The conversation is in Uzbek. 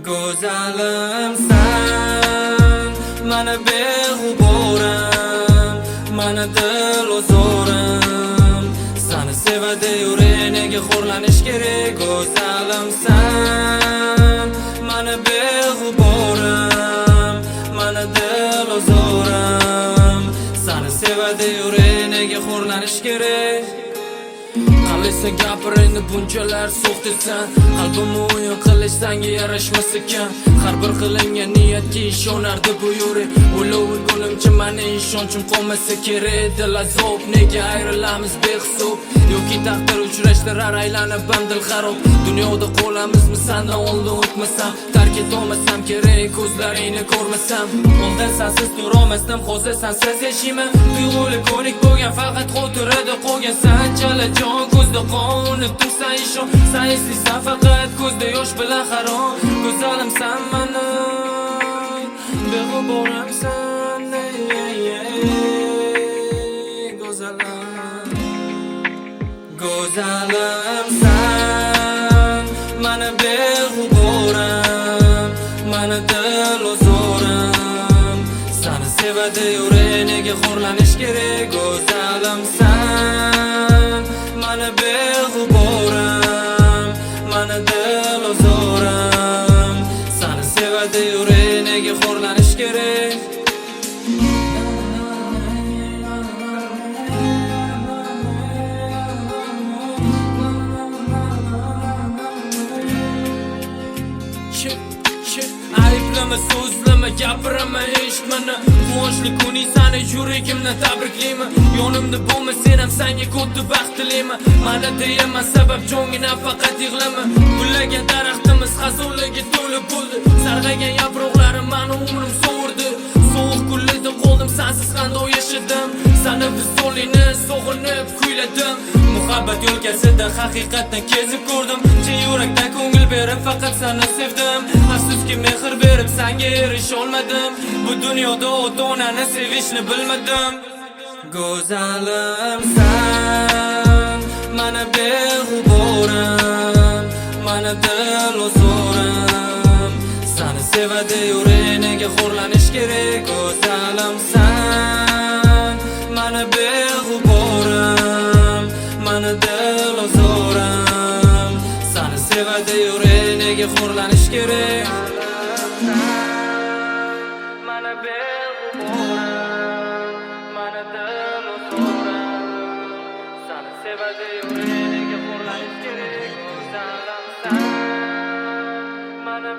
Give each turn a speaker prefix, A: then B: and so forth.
A: Go'zalimsan, mana beg'uborim, mana dilozorim. Seni sevadi yurek, nega xo'rlanish kerak? Go'zalimsan, mana beg'uborim, mana dilozorim. Seni sevadi yurek, nega xo'rlanish kerak? Qalisa gapiringni bunchalar so'xtasan, qalbimni o'yin qilish senga yarashmas ekan. Har bir qilingan niyatga ishonardi bu yurek. O'lovul gulimcha meni ishonchim qolmasa kerak. Dil azob, nega ayrilamiz behisob? Yoki taqdir uchrashtirar aylanib ham dil xarob. Dunyoda qolamizmi sendan oldin o'tmasam, tark etolmasam kerak, ko'zlaringni ko'rmasam. Oldin sensiz turolmasdim, hozir sensiz yashayman. Tuyg'uli ko'nik bo'lgan, faqat xotirada qolgan sanchalar jon. Ko'zda qon, unutdim sen ishon, sen eslaysan faqat ko'zda yosh bilan harom. Go'zalimsan mani, beg'uborimsan, go'zalimsan, mana beg'uborim, mana dilozorim. Seni sevadi yurek, nega xo'rlanish kerak? Go'zalimsan, mana beg'uborim, mana dilozorim. Seni sevadi yurek, nega xo'rlanish kerak? Ayblama, so'zlama, gapirama, eshitmani. Quvonchli kuning seni yuragimdan tabriklayman. Yonimda bo'lma, sen ham senga ko'ta baxt tilayman. Mana deyaman sabab jongina faqat yig'lama. Gullagan daraxtimiz xazonlarga to'lib bo'ldi. Sarg'aygan yaproqlarim meni umrim sovurdi. Sovuq kunlarda qoldim, sensiz qanday yashadim. Seni visolingni sog'inib kuyladim. Muhabbat yo'lkasida haqiqatdan kezib ko'rdim. Chin yurakdan ko'ngil berib faqat seni sevdim. Afsuski mehr berib senga erisha olmadim. Bu dunyoda ota-onani sevishni bilmadim. Go'zalimsan, mana beg'uborim, mana dilozorim. Seni sevadi yurek, nega xo'rlanish kerak? Go'zalimsan, mana beg'uborim, mana dilozorim. Seni sevadi yurek, nega xo'rlanish kerak? Mana beg'uborim, mana dilozorim. Seni sevadi yurek, nega xo'rlanish kerak? Go'zalimsan, mana